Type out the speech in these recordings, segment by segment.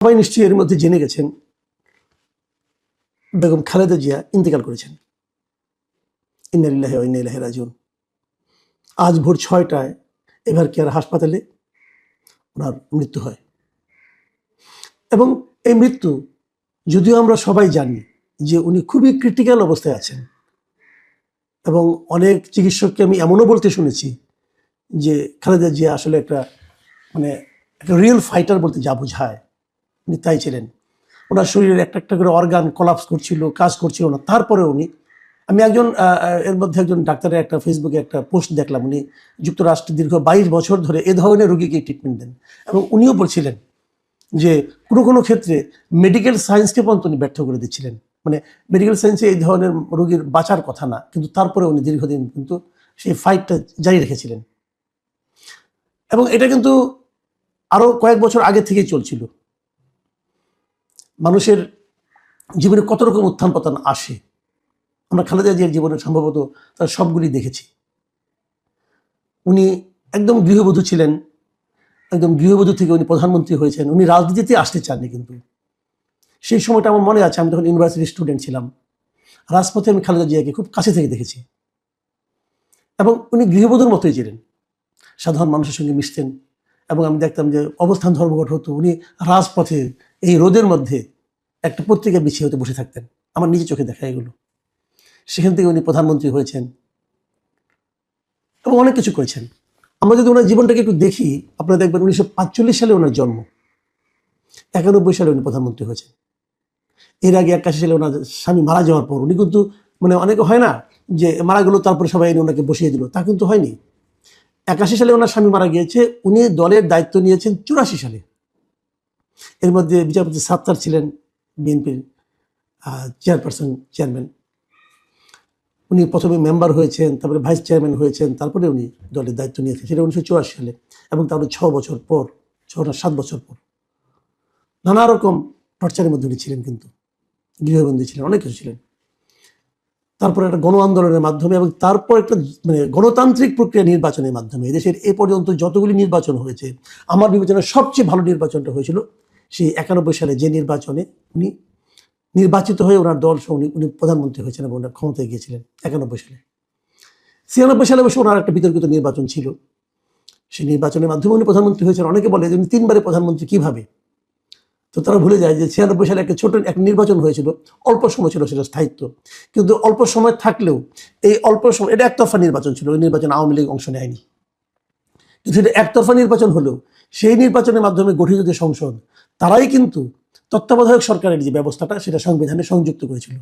সবাই নিশ্চয়ই এর মধ্যে জেনে গেছেন বেগম খালেদা জিয়া ইন্তেকাল করেছেন। ইন্না লিল্লাহি ওয়া ইন্না ইলাইহি রাজিউন। আজ ভোর ৬টায় এভার কেয়ার হাসপাতালে ওনার মৃত্যু হয়। এবং এই মৃত্যু, যদিও আমরা সবাই জানি যে উনি খুবই ক্রিটিক্যাল অবস্থায় আছেন, এবং অনেক চিকিৎসককে আমি এমনও বলতে শুনেছি যে খালেদা জিয়া আসলে একটা রিয়েল ফাইটার বলতে যা বোঝায় উনি তাই ছিলেন। ওনার শরীরের একটা একটা করে অর্গান কোলাপস করছিল, কাজ করছিল না। তারপরে উনি, আমি এর মধ্যে একজন ডাক্তারের একটা ফেসবুকে একটা পোস্ট দেখলাম, উনি যুক্তরাষ্ট্রে দীর্ঘ 22 বছর ধরে এ ধরনের রোগীকে ট্রিটমেন্ট দেন, এবং উনিও বলছিলেন যে কোনো কোনো ক্ষেত্রে মেডিকেল সায়েন্সকে পর্যন্ত উনি ব্যর্থ করে দিচ্ছিলেন। মেডিকেল সায়েন্সে এই ধরনের রোগীর বাঁচার কথা না, কিন্তু তারপরে উনি দীর্ঘদিন কিন্তু সেই ফাইটটা জারি রেখেছিলেন। এবং এটা কিন্তু আরও কয়েক বছর আগে থেকেই চলছিল। মানুষের জীবনে কত রকম উত্থান পতন আসে, আমরা খালেদা জিয়ার জীবনে সম্ভবত তার সবগুলি দেখেছি। উনি একদম গৃহবধূ ছিলেন, একদম গৃহবধূ থেকে উনি প্রধানমন্ত্রী হয়েছেন। উনি রাজনীতিতে আসতে চাননি, কিন্তু সেই সময়টা আমার মনে আছে, আমি তখন ইউনিভার্সিটির স্টুডেন্ট ছিলাম। রাজপথে আমি খালেদা জিয়াকে খুব কাছে থেকে দেখেছি, এবং উনি গৃহবধূর মতোই ছিলেন, সাধারণ মানুষের সঙ্গে মিশতেন। এবং আমি দেখতাম যে অবস্থান ধর্মঘট হতো, উনি রাজপথে এই রোদের মধ্যে একটা পত্রিকা বিছিয়ে হতে বসে থাকতেন। আমার নিজে চোখে দেখা এগুলো। সেখান থেকে উনি প্রধানমন্ত্রী হয়েছেন এবং অনেক কিছু করেছেন। আমরা যদি ওনার জীবনটাকে একটু দেখি, আপনারা দেখবেন 1945 সালে ওনার জন্ম, 91 সালে উনি প্রধানমন্ত্রী হয়েছেন। এর আগে 81 সালে ওনার স্বামী মারা যাওয়ার পর উনি কিন্তু, অনেকে হয় না যে মারা গেল তারপরে সবাই এনে ওনাকে বসিয়ে দিল, তা কিন্তু হয়নি। 81 সালে ওনার স্বামী মারা গিয়েছে, উনি দলের দায়িত্ব নিয়েছেন 84 সালে। এর মধ্যে বিচারপতি সাত্তার ছিলেন বিএনপির চেয়ারম্যান। উনি প্রথমে মেম্বার হয়েছেন, তারপরে ভাইস চেয়ারম্যান হয়েছেন, তারপরে উনি দলের দায়িত্ব নিয়েছেন, সেটা 1984 সালে। এবং তারপরে 6 বছর পর, 7 বছর পর নানা রকম টর্চারের মধ্যে উনি ছিলেন, কিন্তু গৃহবন্দী ছিলেন, অনেক কিছু ছিলেন। তারপর একটা গণ আন্দোলনের মাধ্যমে, এবং তারপর একটা গণতান্ত্রিক প্রক্রিয়া নির্বাচনের মাধ্যমে এদেশের এ পর্যন্ত যতগুলি নির্বাচন হয়েছে, আমার বিবেচনায় সবচেয়ে ভালো নির্বাচনটা হয়েছিল সেই 91 সালে, যে নির্বাচনে উনি নির্বাচিত হয়ে ওনার দল সহ উনি প্রধানমন্ত্রী হয়েছেন এবং ওনার ক্ষমতায় গিয়েছিলেন 91 সালে। 96 সালে অবশ্য ওনার একটা বিতর্কিত নির্বাচন ছিল, সেই নির্বাচনের মাধ্যমে উনি প্রধানমন্ত্রী হয়েছেন। অনেকে বলে যে উনি 3বারে প্রধানমন্ত্রী কিভাবে, তো তারা ভুলে যায় যে 96 সালে একটা ছোট এক নির্বাচন হয়েছিল, অল্প সময় ছিল সেটা স্থায়িত্ব, কিন্তু অল্প সময় থাকলেও এই অল্প সময়, এটা একতরফা নির্বাচন ছিল, ওই নির্বাচনে আওয়ামী লীগ অংশ নেয়নি। কিন্তু সেটা একতরফা নির্বাচন হলেও সেই নির্বাচনের মাধ্যমে গঠিত যে সংসদ, তারাই কিন্তু তত্ত্বাবধায়ক সরকারের যে ব্যবস্থাটা সেটা সংবিধানে সংযুক্ত করেছিল,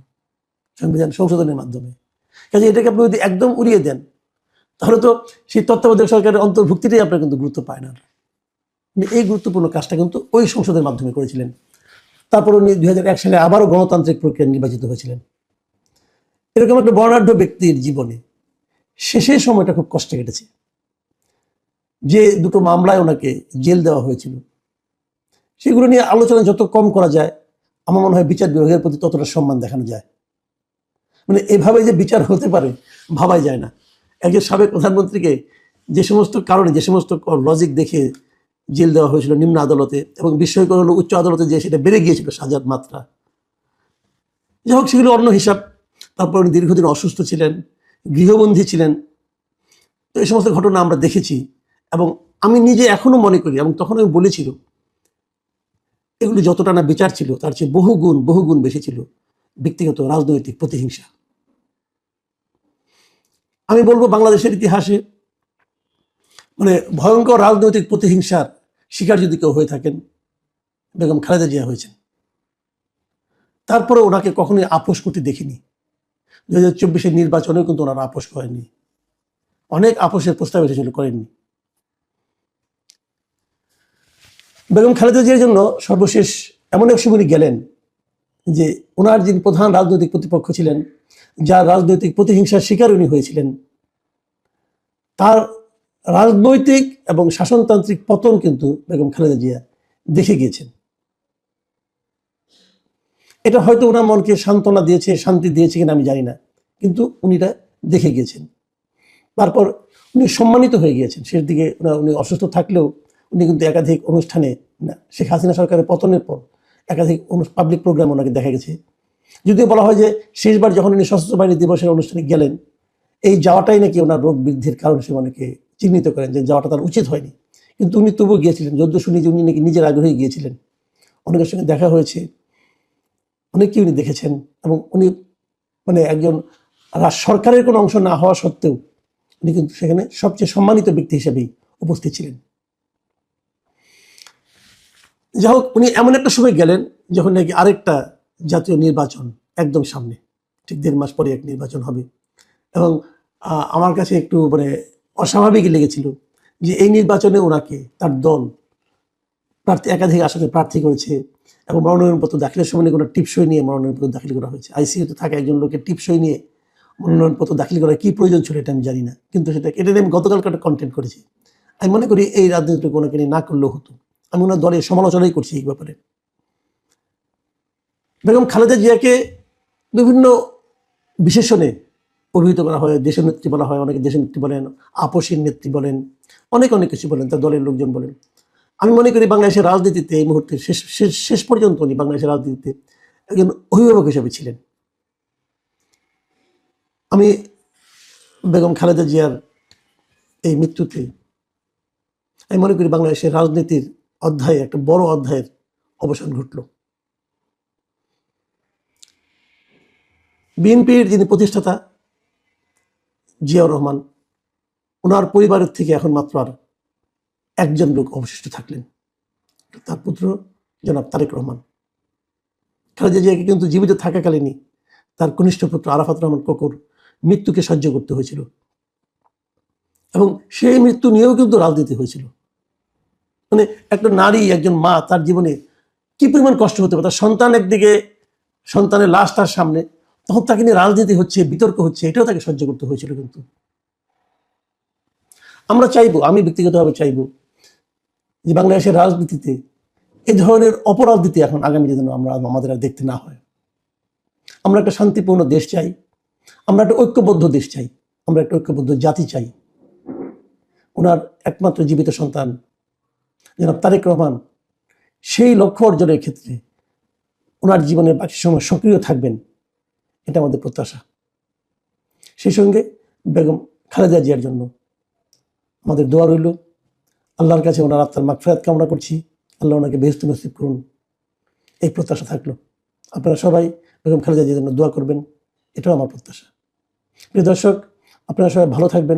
সংবিধান সংশোধনের মাধ্যমে। কাজে এটাকে আপনি যদি একদম উড়িয়ে দেন, তাহলে তো সেই তত্ত্বাবধায়ক সরকারের অন্তর্ভুক্তিটাই আপনার কিন্তু গুরুত্ব পায় না। এই গুরুত্বপূর্ণ কাজটা কিন্তু ওই সংসদের মাধ্যমে করেছিলেন। তারপর উনি 2001 সালে আবারও গণতান্ত্রিক প্রক্রিয়া নির্বাচিত হয়েছিলেন। এরকম একটা বর্ণাঢ্য ব্যক্তির জীবনে শেষের সময়টা খুব কষ্টে কেটেছে। যে দুটো মামলায় ওনাকে জেল দেওয়া হয়েছিল, সেগুলো নিয়ে আলোচনা যত কম করা যায়, আমার মনে হয় বিচার বিভাগের প্রতি ততটা সম্মান দেখানো যায়। এভাবে যে বিচার হতে পারে ভাবাই যায় না। একজন সাবেক প্রধানমন্ত্রীকে যে সমস্ত কারণে, যে সমস্ত লজিক দেখে জেল দেওয়া হয়েছিল নিম্ন আদালতে, এবং বিস্ময়কর হলো উচ্চ আদালতে যে সেটা বেড়ে গিয়েছিল সাজার মাত্রা। যাই হোক, সেগুলো অন্য হিসাব। তারপর উনি দীর্ঘদিন অসুস্থ ছিলেন, গৃহবন্দী ছিলেন। তো এই সমস্ত ঘটনা আমরা দেখেছি, এবং আমি নিজে এখনো মনে করি, এবং তখন আমি বলেছিল, এগুলি যতটা না বিচার ছিল তার চেয়ে বহুগুণ বেশি ছিল ব্যক্তিগত রাজনৈতিক প্রতিহিংসা। আমি বলবো বাংলাদেশের ইতিহাসে ভয়ঙ্কর রাজনৈতিক প্রতিহিংসার শিকার যদি কেউ হয়ে থাকেন, বেগম খালেদা জিয়া হয়েছেন। তারপরে ওনাকে কখনোই আপোষ করতে দেখিনি। 2024 নির্বাচনেও কিন্তু ওনারা আপোষ করেননি, অনেক আপোষের প্রস্তাব এসেছিল, করেননি। বেগম খালেদা জিয়ার জন্য সর্বশেষ এমন এক সময় গেলেন যে ওনার যিনি প্রধান রাজনৈতিক প্রতিপক্ষ ছিলেন, যার রাজনৈতিক প্রতিহিংসার শিকার উনি হয়েছিলেন, তার রাজনৈতিক এবং শাসনতান্ত্রিক পতন কিন্তু বেগম খালেদা জিয়া দেখে গিয়েছেন। এটা হয়তো ওনার মনকে সান্ত্বনা দিয়েছে, শান্তি দিয়েছে কিনা আমি জানি না, কিন্তু উনি এটা দেখে গিয়েছেন। তারপর উনি সম্মানিত হয়ে গিয়েছেন শেষ দিকে। উনি অসুস্থ থাকলেও উনি কিন্তু একাধিক অনুষ্ঠানে না, শেখ হাসিনা সরকারের পতনের পর একাধিক পাবলিক প্রোগ্রাম ওনাকে দেখা গেছে। যদিও বলা হয় যে শেষবার যখন উনি সশস্ত্র বাহিনী দিবসের অনুষ্ঠানে গেলেন, এই যাওয়াটাই নাকি ওনার রোগ বৃদ্ধির কারণ সে অনেকে চিহ্নিত করেন যে যাওয়াটা তার উচিত হয়নি, কিন্তু উনি তবুও গিয়েছিলেন। যদিও শুনি যে উনি নাকি নিজের আগ্রহে গিয়েছিলেন, অনেকের সঙ্গে দেখা হয়েছে, অনেককেই উনি দেখেছেন, এবং উনি মানে একজন সরকারের কোনো অংশ না হওয়া সত্ত্বেও উনি কিন্তু সেখানে সবচেয়ে সম্মানিত ব্যক্তি হিসেবেই উপস্থিত ছিলেন। যাই হোক, উনি এমন একটা সময় গেলেন যখন নাকি আরেকটা জাতীয় নির্বাচন একদম সামনে, ঠিক 1.5 মাস পরে এক নির্বাচন হবে। এবং আমার কাছে একটু মানে অস্বাভাবিক লেগেছিল যে এই নির্বাচনে ওনাকে তার দল একাধিক আসনে প্রার্থী করেছে, এবং মনোনয়নপত্র দাখিলের সময় কোনো টিপসই নিয়ে মনোনয়নপত্র দাখিল করা হয়েছে। আইসিইউতে থাকা একজন লোকের টিপসই নিয়ে মনোনয়নপত্র দাখিল করার কি প্রয়োজন ছিল এটা আমি জানি না, কিন্তু এটা নিয়ে আমি গতকালকে একটা কন্টেন্ট করেছি। আমি মনে করি এই রাজনীতিটুকু ওনাকে নিয়ে না করলেও হতো। আমি ওনার দলের সমালোচনাই করছি এই ব্যাপারে। বেগম খালেদা জিয়াকে বিভিন্ন বিশেষণে অভিহিত করা হয়, দেশের নেত্রী বলা হয়, অনেকে দেশের নেত্রী বলেন, আপসীর নেত্রী বলেন, অনেক কিছু বলেন, তার দলের লোকজন বলেন। আমি মনে করি বাংলাদেশের রাজনীতিতে এই মুহূর্তে শেষ পর্যন্ত উনি বাংলাদেশের রাজনীতিতে একজন অভিভাবক হিসেবে ছিলেন। আমি বেগম খালেদা জিয়ার এই মৃত্যুতে আমি মনে করি বাংলাদেশের রাজনীতির অধ্যায়ে একটা বড় অধ্যায়ের অবসান ঘটল। বিএনপির যিনি প্রতিষ্ঠাতা জিয়াউর রহমান, ওনার পরিবারের থেকে এখন মাত্র আর একজন লোক অবশিষ্ট থাকলেন, তার পুত্র জনাব তারেক রহমান। খালেদা জিয়াকে কিন্তু জীবিত থাকাকালীনই তার কনিষ্ঠ পুত্র আরাফাত রহমান কোকর মৃত্যুকে সহ্য করতে হয়েছিল, এবং সেই মৃত্যু নিয়েও কিন্তু রাজনীতি হয়েছিল। মানে একটা নারী, একজন মা, তার জীবনে কি পরিমাণ কষ্ট হতে পারে, তার সন্তান একদিকে, সন্তানের লাশ তার সামনে, তখন তাকে নিয়ে রাজনীতি হচ্ছে, বিতর্ক হচ্ছে, এটাও তাকে সহ্য করতে হয়েছিল। কিন্তু আমরা চাইবো, আমি ব্যক্তিগতভাবে চাইবো যে বাংলাদেশের রাজনীতিতে এই ধরনের অপরাজনীতি এখন আগামীতে যেন আমাদের আর দেখতে না হয়। আমরা একটা শান্তিপূর্ণ দেশ চাই, আমরা একটা ঐক্যবদ্ধ দেশ চাই, আমরা একটা ঐক্যবদ্ধ জাতি চাই। ওনার একমাত্র জীবিত সন্তান জনাব তারেক রহমান সেই লক্ষ্য অর্জনের ক্ষেত্রে ওনার জীবনের বাকি সময় সক্রিয় থাকবেন, এটা আমাদের প্রত্যাশা। সেই সঙ্গে বেগম খালেদা জিয়ার জন্য আমাদের দোয়া রইল। আল্লাহর কাছে ওনার আত্মার মাগফিরাত কামনা করছি, আল্লাহ ওনাকে বেহেশত নসিব করুন, এই প্রত্যাশা থাকলো। আপনারা সবাই বেগম খালেদা জিয়ার জন্য দোয়া করবেন, এটাও আমার প্রত্যাশা। প্রিয় দর্শক, আপনারা সবাই ভালো থাকবেন।